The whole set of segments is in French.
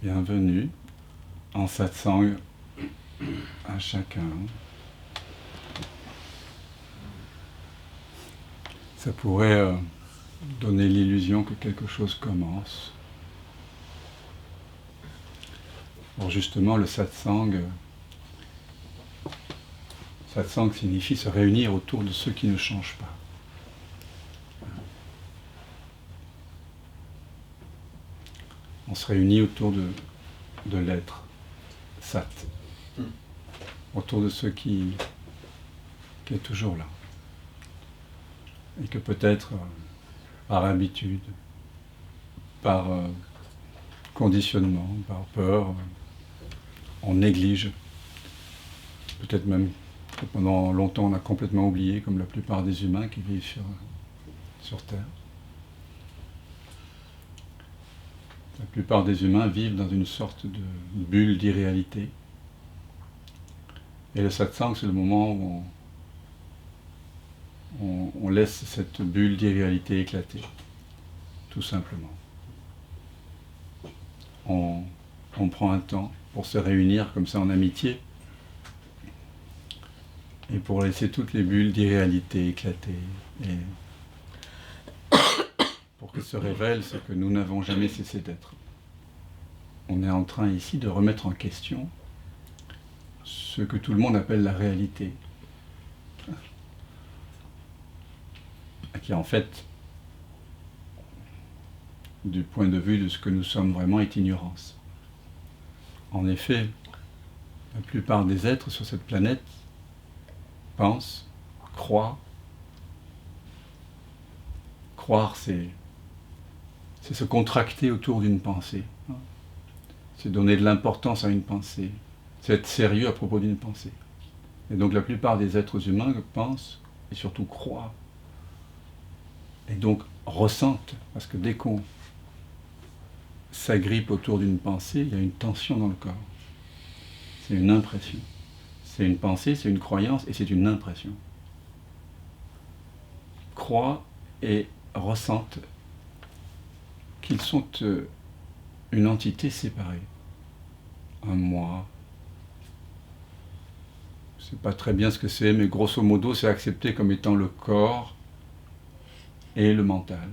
Bienvenue en satsang à chacun. Ça pourrait donner l'illusion que quelque chose commence. Or justement, le satsang signifie se réunir autour de ceux qui ne changent pas. On se réunit autour de l'être, Sat, autour de ce qui est toujours là. Et que peut-être, par habitude, par conditionnement, par peur, on néglige. Peut-être même que pendant longtemps on a complètement oublié, comme la plupart des humains qui vivent sur Terre. La plupart des humains vivent dans une sorte de bulle d'irréalité. Et le satsang, c'est le moment où on laisse cette bulle d'irréalité éclater, tout simplement. On prend un temps pour se réunir comme ça en amitié et pour laisser toutes les bulles d'irréalité éclater et pour que se révèle ce que nous n'avons jamais cessé d'être. On est en train ici de remettre en question ce que tout le monde appelle la réalité, qui en fait, du point de vue de ce que nous sommes vraiment, est ignorance. En effet, la plupart des êtres sur cette planète pensent, croient. Croire, c'est se contracter autour d'une pensée. C'est donner de l'importance à une pensée. C'est être sérieux à propos d'une pensée. Et donc la plupart des êtres humains pensent et surtout croient. Et donc ressentent, parce que dès qu'on s'agrippe autour d'une pensée, il y a une tension dans le corps. C'est une impression. C'est une pensée, c'est une croyance et c'est une impression. Croient et ressentent qu'ils sont une entité séparée. Un moi. Je ne sais pas très bien ce que c'est, mais grosso modo, c'est accepté comme étant le corps et le mental.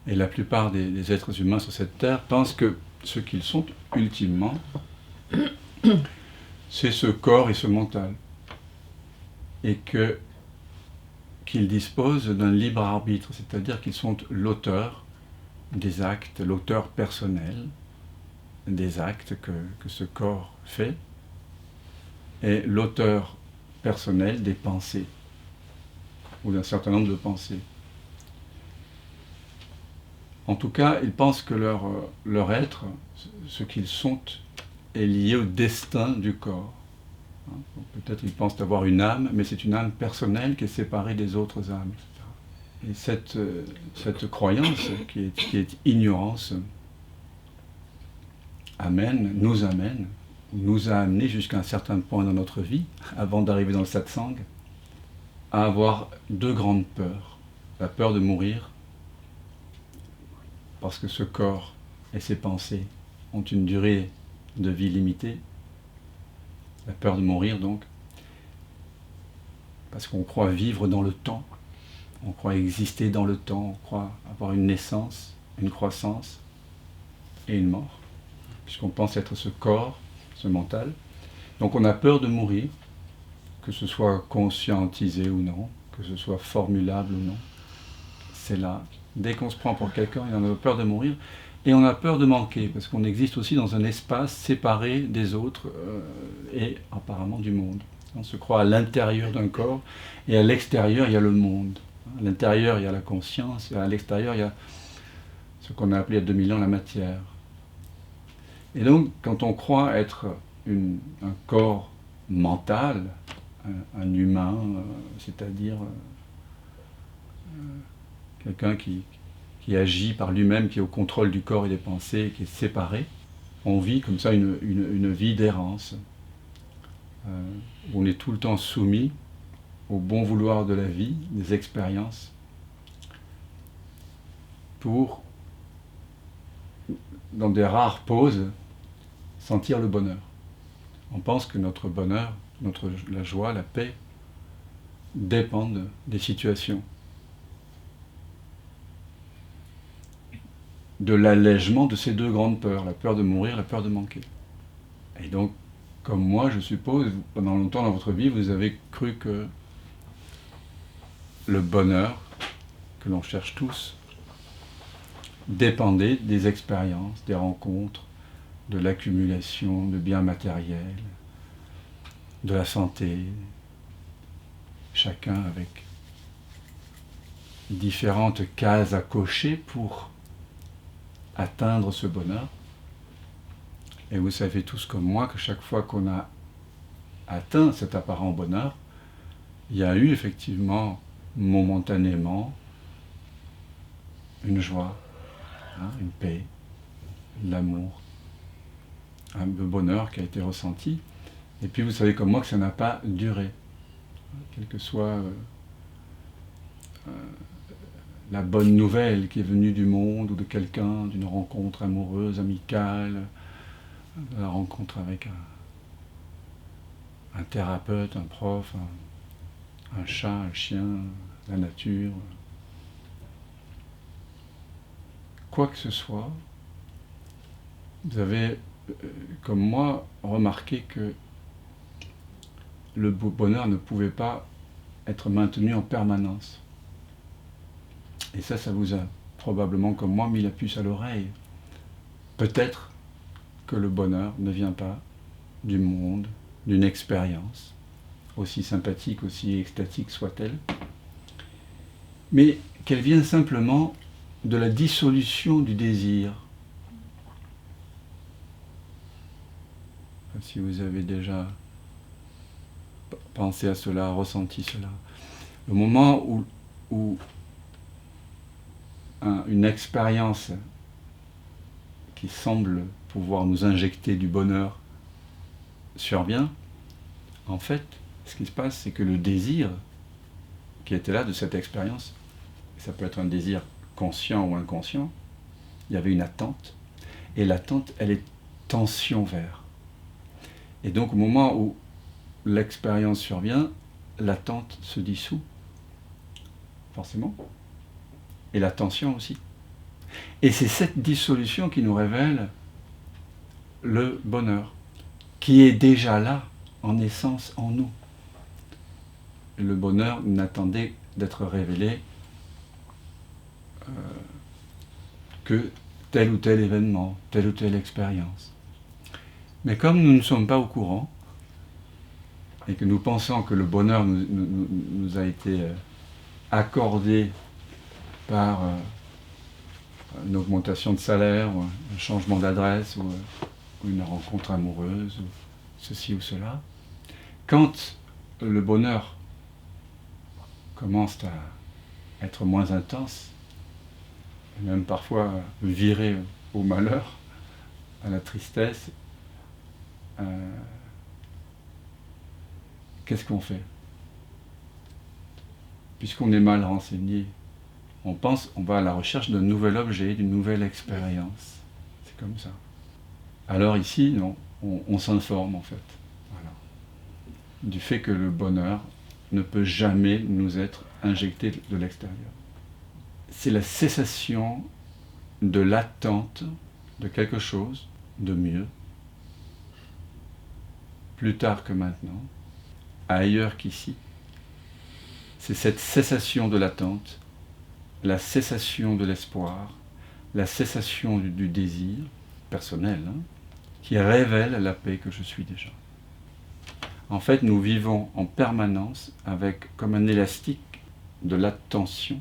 Et la plupart des êtres humains sur cette terre pensent que ce qu'ils sont ultimement, c'est ce corps et ce mental. Et qu'ils disposent d'un libre arbitre, c'est-à-dire qu'ils sont l'auteur des actes, l'auteur personnel des actes que ce corps fait, et l'auteur personnel des pensées, ou d'un certain nombre de pensées. En tout cas, ils pensent que leur être, ce qu'ils sont, est lié au destin du corps. Peut-être ils pensent avoir une âme, mais c'est une âme personnelle qui est séparée des autres âmes. Et cette croyance, qui est ignorance, nous a amené jusqu'à un certain point dans notre vie, avant d'arriver dans le satsang, à avoir deux grandes peurs. La peur de mourir, parce que ce corps et ses pensées ont une durée de vie limitée. La peur de mourir donc, parce qu'on croit vivre dans le temps, on croit exister dans le temps, on croit avoir une naissance, une croissance et une mort, puisqu'on pense être ce corps, ce mental. Donc on a peur de mourir, que ce soit conscientisé ou non, que ce soit formulable ou non. C'est là. Dès qu'on se prend pour quelqu'un, on a peur de mourir. Et on a peur de manquer, parce qu'on existe aussi dans un espace séparé des autres et apparemment du monde. On se croit à l'intérieur d'un corps, et à l'extérieur, il y a le monde. À l'intérieur, il y a la conscience, et à l'extérieur, il y a ce qu'on a appelé il y a 2000 ans la matière. Et donc, quand on croit être un corps mental, un humain, c'est-à-dire quelqu'un qui agit par lui-même, qui est au contrôle du corps et des pensées, qui est séparé, on vit comme ça une vie d'errance, où on est tout le temps soumis au bon vouloir de la vie, des expériences, pour dans des rares pauses, sentir le bonheur. On pense que notre bonheur, la joie, la paix, dépendent des situations. De l'allègement de ces deux grandes peurs, la peur de mourir, la peur de manquer. Et donc, comme moi, je suppose, pendant longtemps dans votre vie, vous avez cru que le bonheur que l'on cherche tous dépendait des expériences, des rencontres, de l'accumulation de biens matériels, de la santé, chacun avec différentes cases à cocher pour atteindre ce bonheur. Et vous savez tous comme moi que chaque fois qu'on a atteint cet apparent bonheur, il y a eu effectivement momentanément une joie, une paix, de l'amour, un bonheur qui a été ressenti. Et puis vous savez comme moi que ça n'a pas duré, quelle que soit la bonne nouvelle qui est venue du monde ou de quelqu'un, d'une rencontre amoureuse, amicale, de la rencontre avec un thérapeute, un prof, un chat, un chien, la nature. Quoi que ce soit, vous avez, comme moi, remarqué que le bonheur ne pouvait pas être maintenu en permanence. Et ça vous a probablement, comme moi, mis la puce à l'oreille. Peut-être que le bonheur ne vient pas du monde, d'une expérience, aussi sympathique, aussi extatique soit-elle, mais qu'elle vient simplement de la dissolution du désir. Si vous avez déjà pensé à cela, ressenti cela. Le moment où une expérience qui semble pouvoir nous injecter du bonheur survient, en fait, ce qui se passe, c'est que le désir qui était là de cette expérience, ça peut être un désir conscient ou inconscient, il y avait une attente, et l'attente, elle est tension vers. Et donc au moment où l'expérience survient, l'attente se dissout, forcément, et la tension aussi. Et c'est cette dissolution qui nous révèle le bonheur, qui est déjà là, en essence, en nous. Le bonheur n'attendait d'être révélé que tel ou tel événement, telle ou telle expérience. Mais comme nous ne sommes pas au courant, et que nous pensons que le bonheur nous a été accordé par une augmentation de salaire, ou un changement d'adresse, ou une rencontre amoureuse, ou ceci ou cela, quand le bonheur commence à être moins intense, et même parfois virer au malheur, à la tristesse, qu'est-ce qu'on fait? Puisqu'on est mal renseigné, on va à la recherche d'un nouvel objet, d'une nouvelle expérience. C'est comme ça. Alors ici, non, on s'informe en fait. Voilà. Du fait que le bonheur ne peut jamais nous être injecté de l'extérieur. C'est la cessation de l'attente de quelque chose de mieux, plus tard que maintenant, ailleurs qu'ici. C'est cette cessation de l'attente, la cessation de l'espoir, la cessation du désir personnel, qui révèle la paix que je suis déjà. En fait, nous vivons en permanence avec comme un élastique de l'attention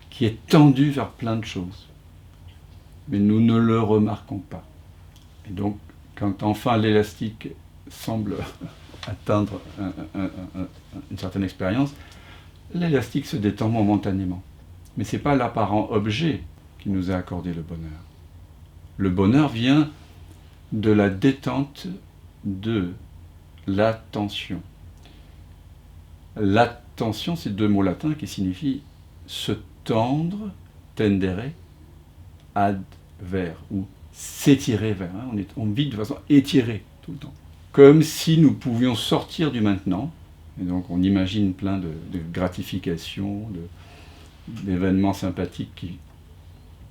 qui est tendu vers plein de choses. Mais nous ne le remarquons pas. Et donc, quand enfin l'élastique semble atteindre une certaine expérience, l'élastique se détend momentanément. Mais ce n'est pas l'apparent objet qui nous a accordé le bonheur. Le bonheur vient de la détente de l'attention. L'attention, c'est deux mots latins qui signifient se tendre, tendere, ad ver, ou s'étirer vers, on vit de façon étirée tout le temps. Comme si nous pouvions sortir du maintenant, et donc on imagine plein de gratifications, d'événements sympathiques qui,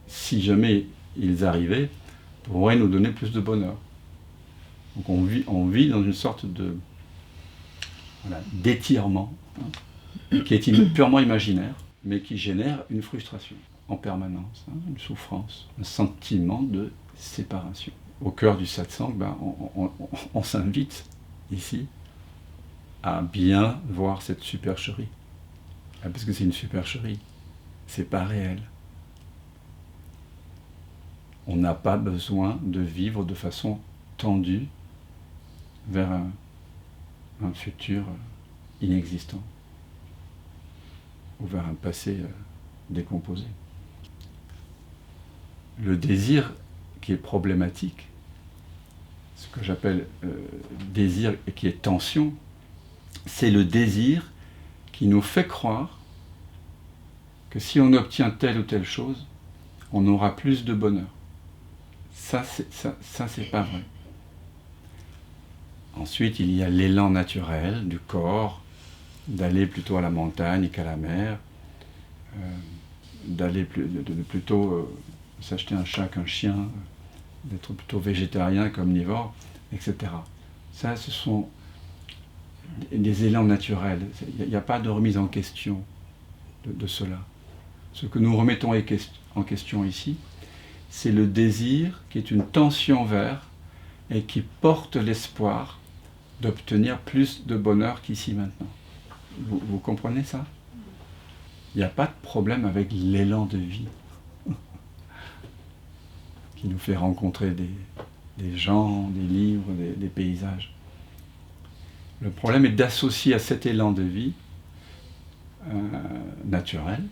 si jamais ils arrivaient, pourraient nous donner plus de bonheur. Donc on vit dans une sorte d'étirement, qui est purement imaginaire, mais qui génère une frustration en permanence, une souffrance, un sentiment de séparation. Au cœur du satsang, on s'invite ici à bien voir cette supercherie. Parce que c'est une supercherie, c'est pas réel. On n'a pas besoin de vivre de façon tendue vers un futur inexistant ou vers un passé décomposé. Le désir qui est problématique, ce que j'appelle désir et qui est tension, c'est le désir qui nous fait croire que si on obtient telle ou telle chose, on aura plus de bonheur. Ça, c'est pas vrai. Ensuite, il y a l'élan naturel du corps, d'aller plutôt à la montagne qu'à la mer, d'aller plutôt s'acheter un chat qu'un chien, d'être plutôt végétarien qu'omnivore, etc. Ça, ce sont des élans naturels. Il n'y a pas de remise en question de cela. Ce que nous remettons en question ici, c'est le désir qui est une tension vers et qui porte l'espoir d'obtenir plus de bonheur qu'ici maintenant. Vous comprenez ça? Il n'y a pas de problème avec l'élan de vie qui nous fait rencontrer des gens, des livres, des paysages. Le problème est d'associer à cet élan de vie naturel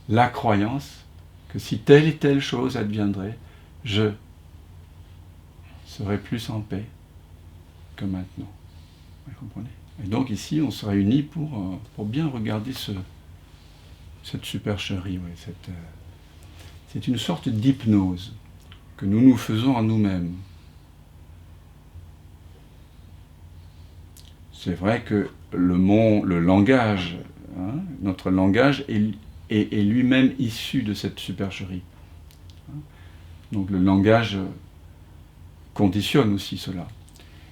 la croyance que si telle et telle chose adviendrait, je serais plus en paix que maintenant. Vous comprenez? Et donc ici, on se réunit pour bien regarder cette supercherie. C'est une sorte d'hypnose que nous faisons à nous-mêmes. C'est vrai que le langage, notre langage est lui-même issu de cette supercherie. Donc le langage conditionne aussi cela.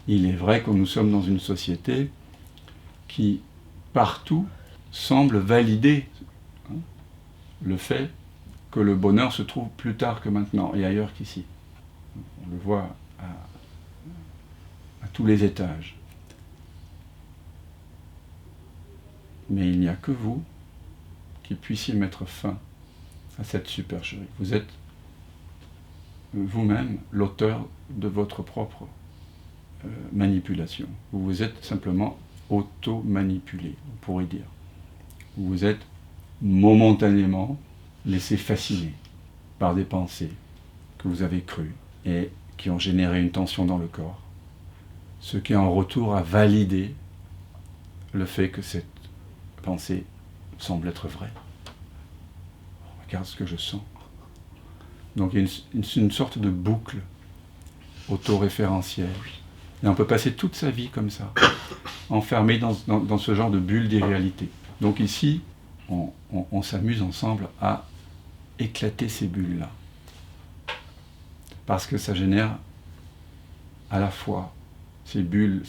Il est vrai que nous sommes dans une société qui, partout, semble valider le fait que le bonheur se trouve plus tard que maintenant et ailleurs qu'ici. On le voit à tous les étages. Mais il n'y a que vous qui puissiez mettre fin à cette supercherie. Vous êtes vous-même l'auteur de votre propre manipulation. Vous vous êtes simplement auto-manipulé, on pourrait dire. Vous vous êtes momentanément laissé fasciner par des pensées que vous avez crues et qui ont généré une tension dans le corps, ce qui en retour a validé le fait que cette pensée semble être vraie. Regarde ce que je sens. Donc il y a une sorte de boucle autoréférentielle. Et on peut passer toute sa vie comme ça, enfermé dans ce genre de bulle d'irréalité. Donc ici, on s'amuse ensemble à éclater ces bulles-là. Parce que ça génère à la fois ces bulles,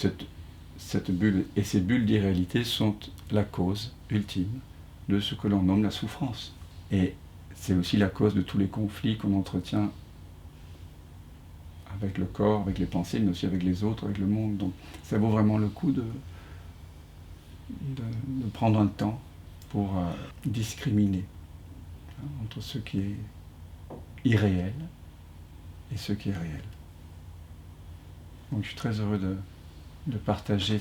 cette bulle et ces bulles d'irréalité sont la cause ultime de ce que l'on nomme la souffrance. Et c'est aussi la cause de tous les conflits qu'on entretient avec le corps, avec les pensées, mais aussi avec les autres, avec le monde. Donc ça vaut vraiment le coup de prendre un temps pour discriminer entre ce qui est irréel et ce qui est réel. Donc je suis très heureux de partager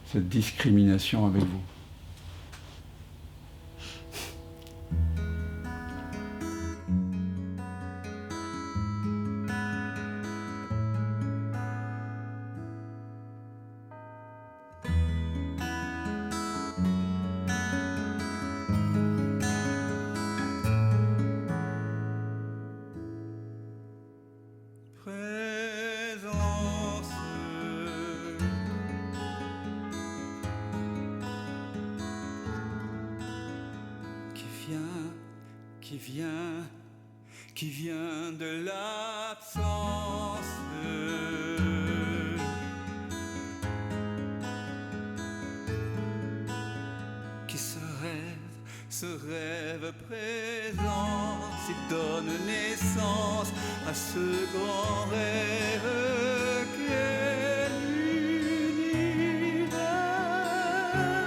cette discrimination avec vous. présence qui vient de l'absence, qui se rêve présence et donne naissance à ce grand rêve qu'est l'univers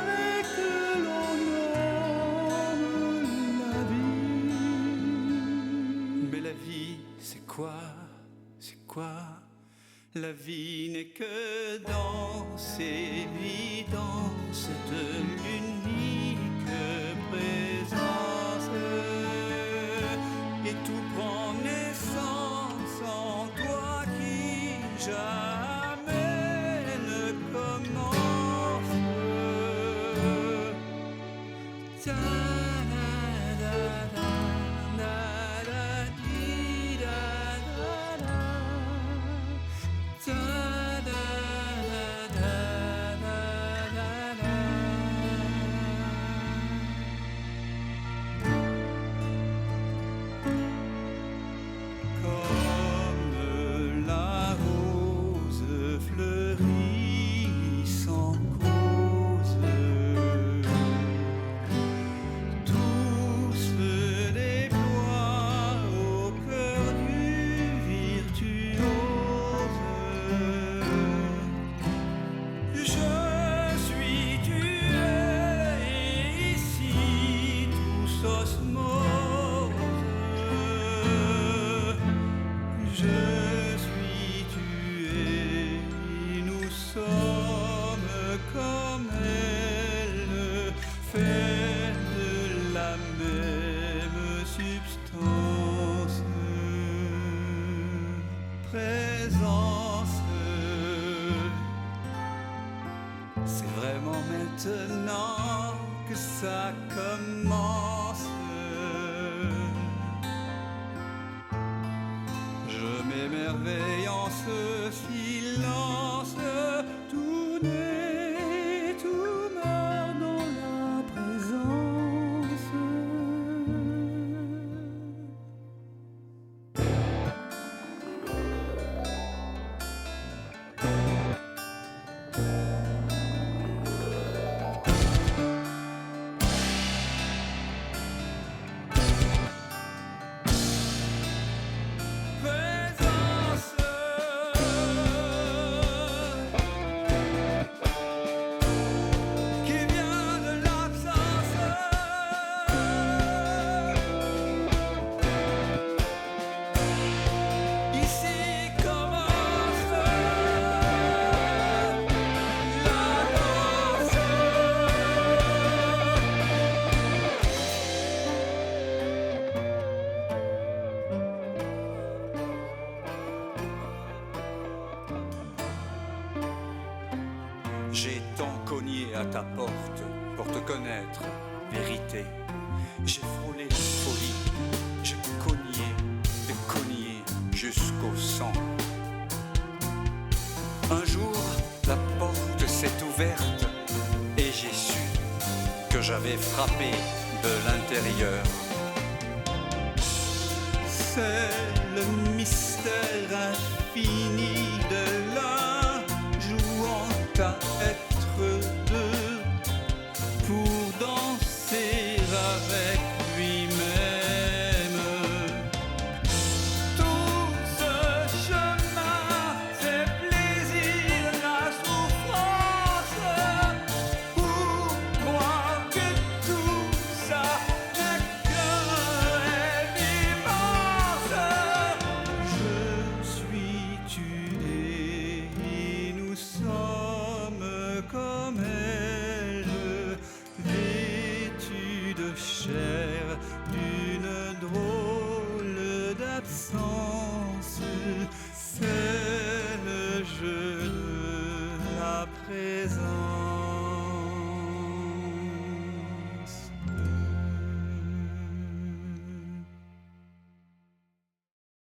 et que l'on nomme la vie. Mais la vie, c'est quoi? C'est quoi? La vie n'est que danse, évidence de l'unique présence. Et tout prend naissance en toi qui jamais ne commence. Comme elle fait de la même substance. Présence, c'est vraiment maintenant que ça commence. Je m'émerveille en ce silence. Tout naît, tout meurt dans la présence. J'ai tant cogné à ta porte pour te connaître, vérité. J'ai frôlé folie, j'ai cogné jusqu'au sang. Un jour, la porte s'est ouverte et j'ai su que j'avais frappé de l'intérieur. C'est le mystère infini de l'un jouant à être deux pour danser avec lui-même. Tout ce chemin, ces plaisirs, la souffrance, pour moi que tout ça n'est qu'un rêve immense. Je suis tué et nous sommes comme elle, vêtus de chair d'une drôle d'absence. C'est le jeu de la présence.